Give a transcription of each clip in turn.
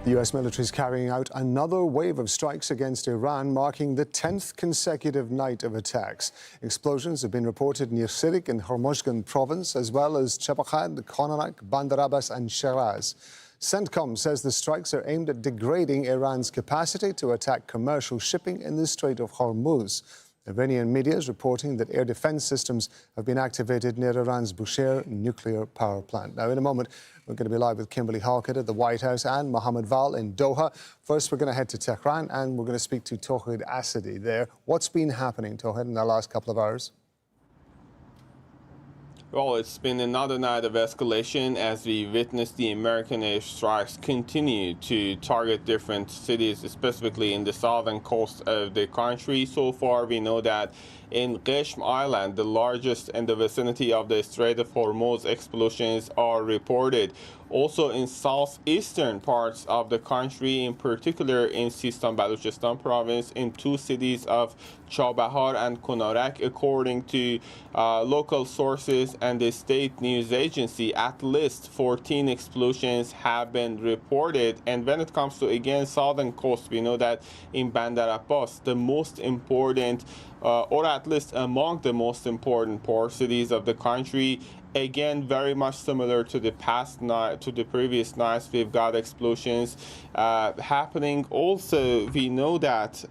The U.S. military is carrying out another wave of strikes against Iran, marking the 10th consecutive night of attacks. Explosions have been reported near Sirik in Hormuzgan province, as well as Chabahar and Konarak, Bandar Abbas and Shiraz. CENTCOM says the strikes are aimed at degrading Iran's capacity to attack commercial shipping in the Strait of Hormuz. Iranian media is reporting that air defense systems have been activated near Iran's Bushehr nuclear power plant. Now, in a moment, we're going to be live with Kimberly Halkett at the White House and Mohammed Val in Doha. First, we're going to head to Tehran and we're going to speak to Tawhid Asadi there. What's been happening, Tawhid, in the last couple of hours? Well, it's been another night of escalation as we witnessed the American airstrikes continue to target different cities, specifically in the southern coast of the country. So far, we know that in Qeshm Island, the largest in the vicinity of the Strait of Hormuz, explosions are reported. Also in southeastern parts of the country, in particular in Sistan Baluchistan province, in two cities of Chabahar and Konarak, according to local sources and the state news agency, at least 14 explosions have been reported. And when it comes to, again, southern coast, we know that in Bandar Abbas, the most important or at least among the most important port cities of the country, again, very much similar to the past night, to the previous nights, we've got explosions happening. Also, we know that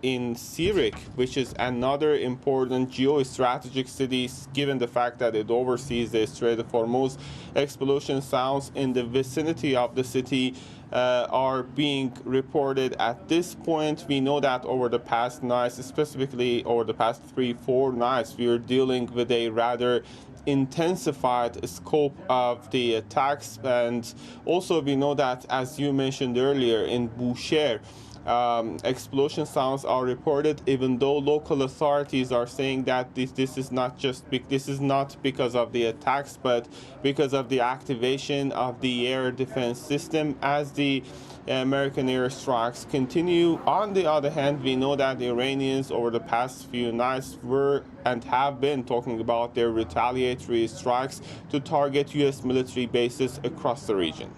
in Sirik, which is another important geostrategic city, given the fact that it oversees the Strait of Hormuz, explosion sounds in the vicinity of the city are being reported at this point. We know that over the past nights, specifically over the past 3-4 nights, we are dealing with a rather intensified scope of the attacks. And also we know that, as you mentioned earlier, in Bushehr, explosion sounds are reported, even though local authorities are saying that this is not because of the attacks, but because of the activation of the air defense system as the American airstrikes continue. On the other hand, we know that the Iranians over the past few nights were and have been talking about their retaliatory strikes to target U.S. military bases across the region.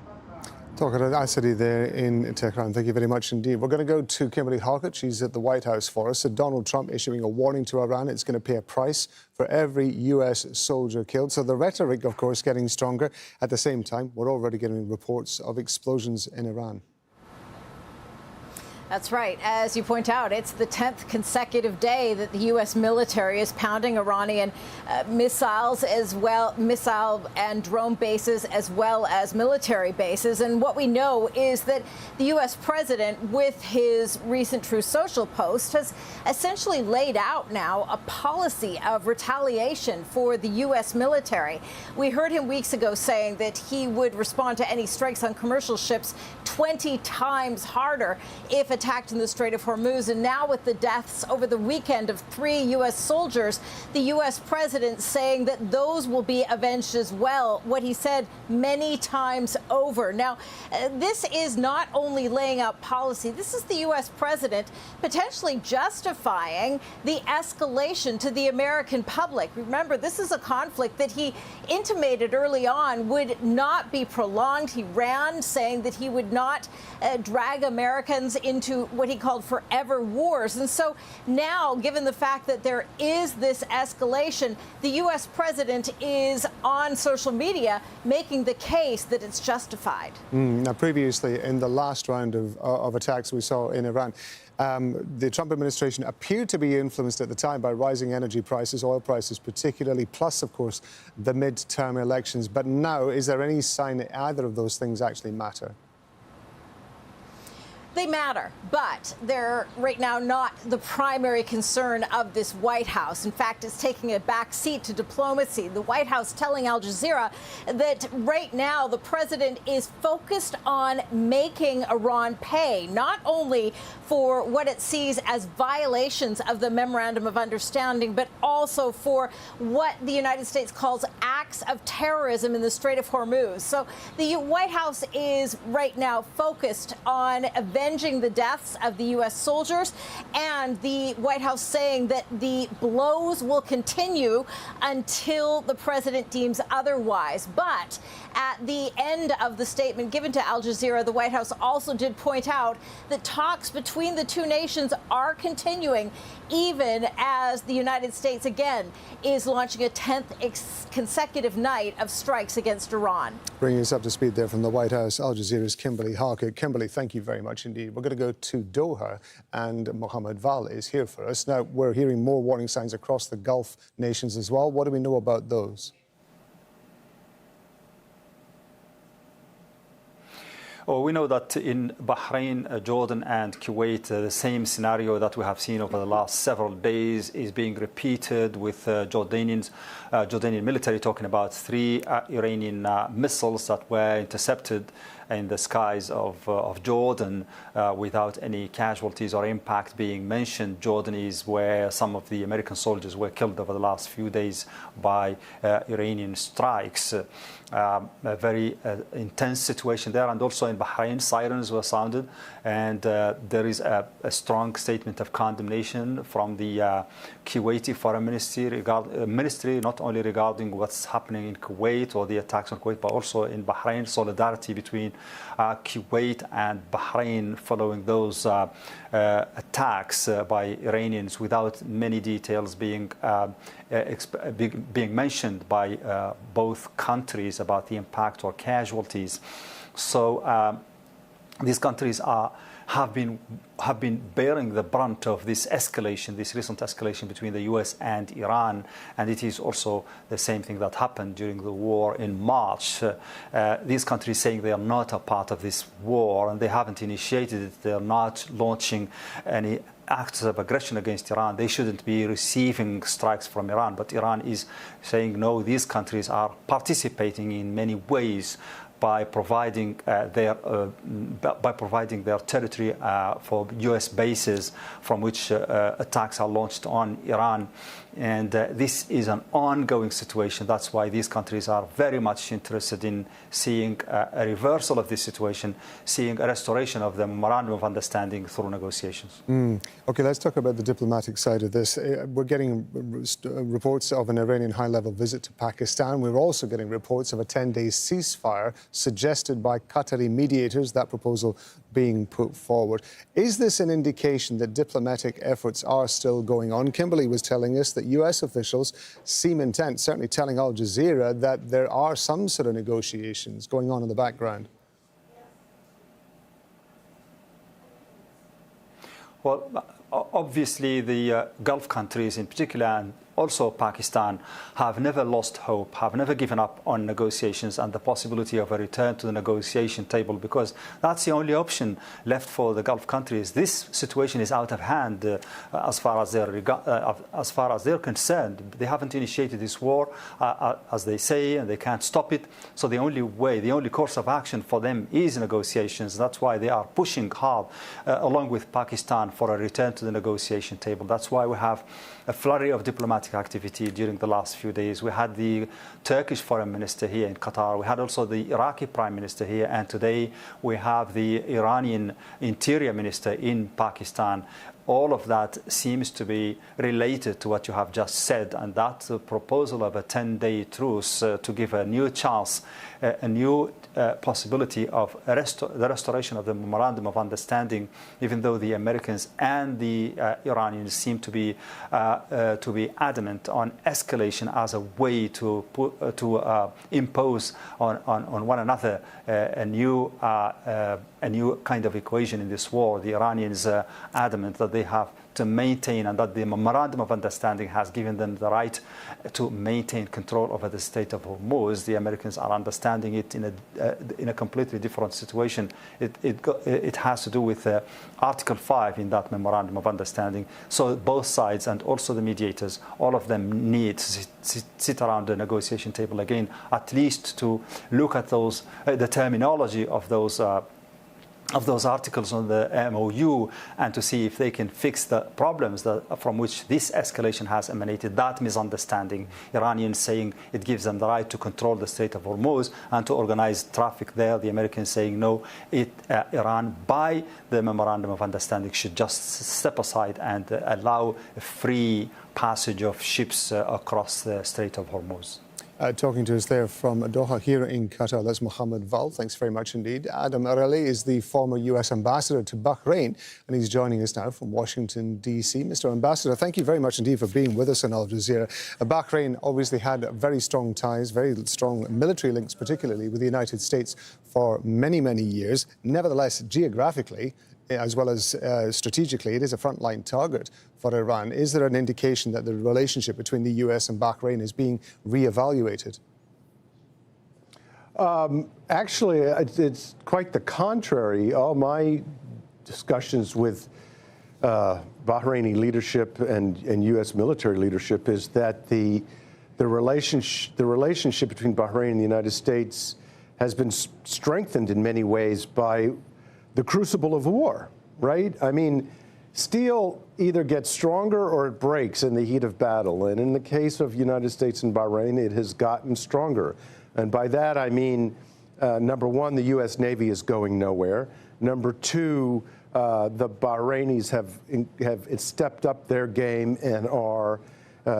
Tawhid Asadi there in Tehran. Thank you very much indeed. We're going to go to Kimberly Halkett. She's at the White House for us. So Donald Trump issuing a warning to Iran. It's going to pay a price for every U.S. soldier killed. So the rhetoric, of course, getting stronger. At the same time, we're already getting reports of explosions in Iran. That's right. As you point out, it's the 10th consecutive day that the U.S. military is pounding Iranian missiles and drone bases, as well as military bases. And what we know is that the U.S. president, with his recent Truth Social post, has essentially laid out now a policy of retaliation for the U.S. military. We heard him weeks ago saying that he would respond to any strikes on commercial ships 20 times harder if attacked in the Strait of Hormuz. And now, with the deaths over the weekend of 3 U.S. soldiers, the U.S. president saying that those will be avenged as well, what he said many times over. Now, this is not only laying out policy, this is the U.S. president potentially justifying the escalation to the American public. Remember, this is a conflict that he intimated early on would not be prolonged. He ran saying that he would not drag Americans into what he called forever wars. And so now, given the fact that there is this escalation, the U.S. president is on social media making the case that it's justified. Now, previously, in the last round of attacks we saw in Iran, the Trump administration appeared to be influenced at the time by rising energy prices, oil prices particularly, plus, of course, the mid-term elections. But now, is there any sign that either of those things actually matter? They matter, but they're right now not the primary concern of this White House. In fact, it's taking a back seat to diplomacy. The White House telling Al Jazeera that right now the president is focused on making Iran pay, not only for what it sees as violations of the Memorandum of Understanding, but also for what the United States calls acts of terrorism in the Strait of Hormuz. So the White House is right now focused on avenging avenging the deaths of the U.S. soldiers, and the White House saying that the blows will continue until the president deems otherwise. But at the end of the statement given to Al Jazeera, the White House also did point out that talks between the two nations are continuing, even as the United States again is launching a 10th consecutive night of strikes against Iran. Bringing us up to speed there from the White House, Al Jazeera's Kimberly Harker. Kimberly, thank you very much indeed. We're going to go to Doha, and Mohammed Val is here for us. Now, we're hearing more warning signs across the Gulf nations as well. What do we know about those? Well, we know that in Bahrain, Jordan and Kuwait, the same scenario that we have seen over the last several days is being repeated with Jordanian military talking about 3 Iranian missiles that were intercepted in the skies of Jordan without any casualties or impact being mentioned. Jordan is where some of the American soldiers were killed over the last few days by Iranian strikes. A very intense situation there, and also in Bahrain, sirens were sounded, and there is a strong statement of condemnation from the Kuwaiti Foreign Ministry, not only regarding what's happening in Kuwait or the attacks on Kuwait, but also in Bahrain. Solidarity between Kuwait and Bahrain following those attacks by Iranians, without many details being mentioned by both countries about the impact or casualties. So these countries have been bearing the brunt of this escalation, this recent escalation between the US and Iran, and it is also the same thing that happened during the war in March. These countries saying they are not a part of this war and they haven't initiated it, they are not launching any acts of aggression against Iran. They shouldn't be receiving strikes from Iran, but Iran is saying no, these countries are participating in many ways by providing their territory for U.S. bases from which attacks are launched on Iran. And this is an ongoing situation. That's why these countries are very much interested in seeing a reversal of this situation, seeing a restoration of the memorandum of understanding through negotiations. Okay, let's talk about the diplomatic side of this. We're getting reports of an Iranian high-level visit to Pakistan. We're also getting reports of a 10-day ceasefire suggested by Qatari mediators, that proposal being put forward. Is this an indication that diplomatic efforts are still going on? Kimberly was telling us that US officials seem intent, certainly telling Al Jazeera, that there are some sort of negotiations going on in the background. Well, obviously the Gulf countries in particular, and also Pakistan, have never lost hope, have never given up on negotiations and the possibility of a return to the negotiation table, because that's the only option left for the Gulf countries. This situation is out of hand as far as they're concerned. They haven't initiated this war, as they say, and they can't stop it. So the only way, the only course of action for them is negotiations. That's why they are pushing hard, along with Pakistan, for a return to the negotiation table. That's why we have a flurry of diplomatic activity during the last few days. We had the Turkish foreign minister here in Qatar. We had also the Iraqi prime minister here. And today we have the Iranian interior minister in Pakistan. All of that seems to be related to what you have just said, and that's the proposal of a 10-day truce to give a new chance, a new possibility of the restoration of the memorandum of understanding, even though the Americans and the Iranians seem to be adamant on escalation as a way to impose on one another a new kind of equation in this war. The Iranians are adamant that they have to maintain, and that the memorandum of understanding has given them the right to maintain control over the Strait of Hormuz. The Americans are understanding it in a completely different situation. It has to do with Article 5 in that memorandum of understanding. So both sides and also the mediators, all of them need to sit around the negotiation table again, at least to look at those the terminology of those of those articles on the MOU and to see if they can fix the problems from which this escalation has emanated, that misunderstanding. Iranians saying it gives them the right to control the Strait of Hormuz and to organize traffic there. The Americans saying no, Iran, by the Memorandum of Understanding, should just step aside and allow a free passage of ships across the Strait of Hormuz. Talking to us there from Doha here in Qatar, that's Mohammed Val. Thanks very much indeed. Adam Areli is the former U.S. ambassador to Bahrain, and he's joining us now from Washington, D.C. Mr. Ambassador, thank you very much indeed for being with us on Al Jazeera. Bahrain obviously had very strong ties, very strong military links, particularly with the United States for many, many years. Nevertheless, geographically, as well as strategically, it is a frontline target for Iran. Is there an indication that the relationship between the U.S. and Bahrain is being re-evaluated? Actually, it's quite the contrary. All my discussions with Bahraini leadership and U.S. military leadership is that the relationship between Bahrain and the United States has been strengthened in many ways by the crucible of war, right? I mean, steel either gets stronger or it breaks in the heat of battle. And in the case of United States and Bahrain, it has gotten stronger. And by that, I mean, number one, the U.S. Navy is going nowhere. Number two, the Bahrainis have stepped up their game and are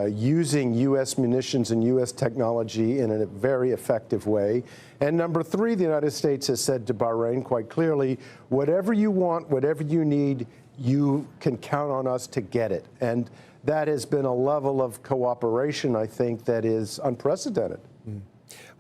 using U.S. munitions and U.S. technology in a very effective way. And number three, the United States has said to Bahrain quite clearly, whatever you want, whatever you need, you can count on us to get it. And that has been a level of cooperation, I think, that is unprecedented.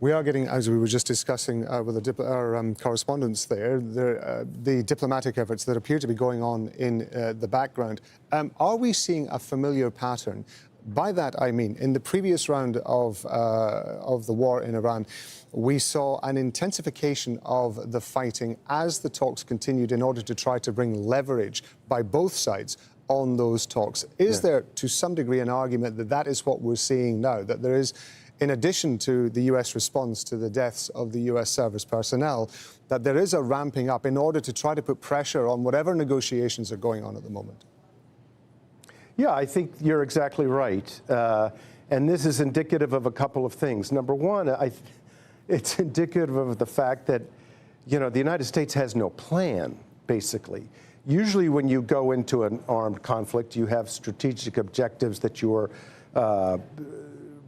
We are getting, as we were just discussing with our correspondents there, the diplomatic efforts that appear to be going on in the background. Are we seeing a familiar pattern? By that, I mean, in the previous round of the war in Iran, we saw an intensification of the fighting as the talks continued in order to try to bring leverage by both sides on those talks. Is there, to some degree, an argument that that is what we're seeing now, that there is, in addition to the U.S. response to the deaths of the U.S. service personnel, that there is a ramping up in order to try to put pressure on whatever negotiations are going on at the moment? Yeah, I think you're exactly right. And this is indicative of a couple of things. Number one, it's indicative of the fact that, you know, the United States has no plan, basically. Usually when you go into an armed conflict, you have strategic objectives that you're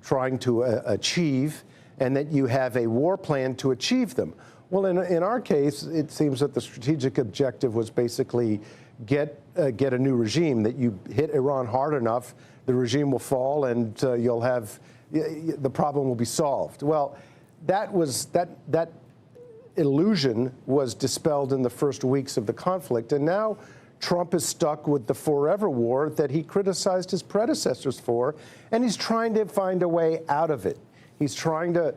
trying to achieve, and that you have a war plan to achieve them. Well, in our case, it seems that the strategic objective was basically get a new regime, that you hit Iran hard enough, the regime will fall, and you'll have the problem will be solved. Well, that illusion was dispelled in the first weeks of the conflict, and now Trump is stuck with the forever war that he criticized his predecessors for, and he's trying to find a way out of it. He's trying to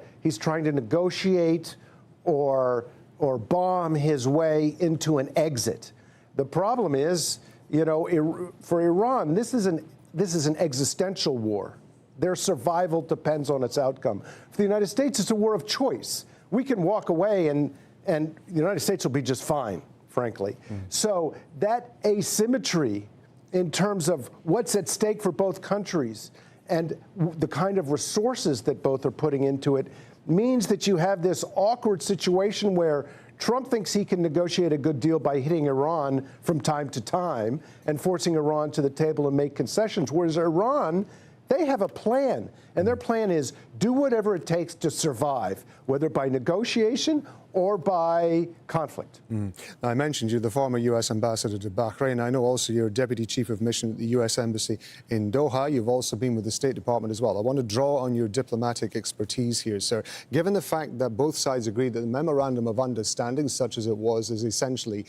negotiate or bomb his way into an exit. The problem is, you know, for Iran, this is an existential war. Their survival depends on its outcome. For the United States, it's a war of choice. We can walk away and the United States will be just fine, frankly. So that asymmetry in terms of what's at stake for both countries and the kind of resources that both are putting into it means that you have this awkward situation where Trump thinks he can negotiate a good deal by hitting Iran from time to time and forcing Iran to the table and make concessions, whereas Iran, they have a plan, and their plan is do whatever it takes to survive, whether by negotiation or by conflict. Now, I mentioned you're the former U.S. ambassador to Bahrain. I know also you're deputy chief of mission at the U.S. Embassy in Doha. You've also been with the State Department as well. I want to draw on your diplomatic expertise here, sir. Given the fact that both sides agreed that the Memorandum of Understanding, such as it was, is essentially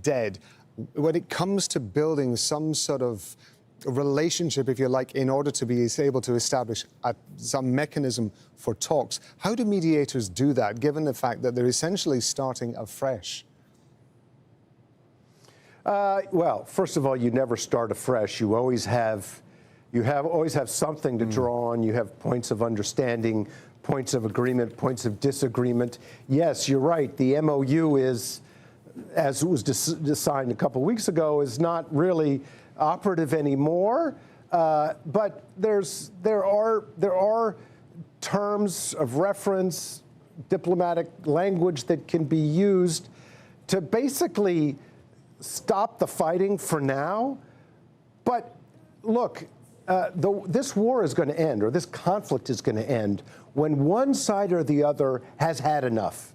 dead, when it comes to building some sort of relationship, if you like, in order to be able to establish some mechanism for talks, how do mediators do that, given the fact that they're essentially starting afresh? Well, first of all, you never start afresh. You always have something to draw on. You have points of understanding, points of agreement, points of disagreement. Yes, you're right. The MOU is as was signed a couple weeks ago, is not really operative anymore. But there are terms of reference, diplomatic language that can be used to basically stop the fighting for now. But look, this war is going to end, or this conflict is going to end, when one side or the other has had enough.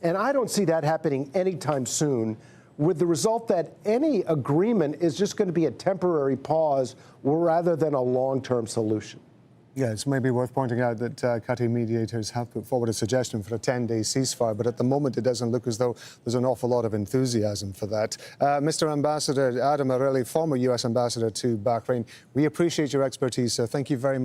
And I don't see that happening anytime soon, with the result that any agreement is just going to be a temporary pause rather than a long-term solution. Yeah, it's maybe worth pointing out that Qatari mediators have put forward a suggestion for a 10-day ceasefire, but at the moment it doesn't look as though there's an awful lot of enthusiasm for that. Mr. Ambassador Adam Areli, former U.S. ambassador to Bahrain, we appreciate your expertise, so thank you very much.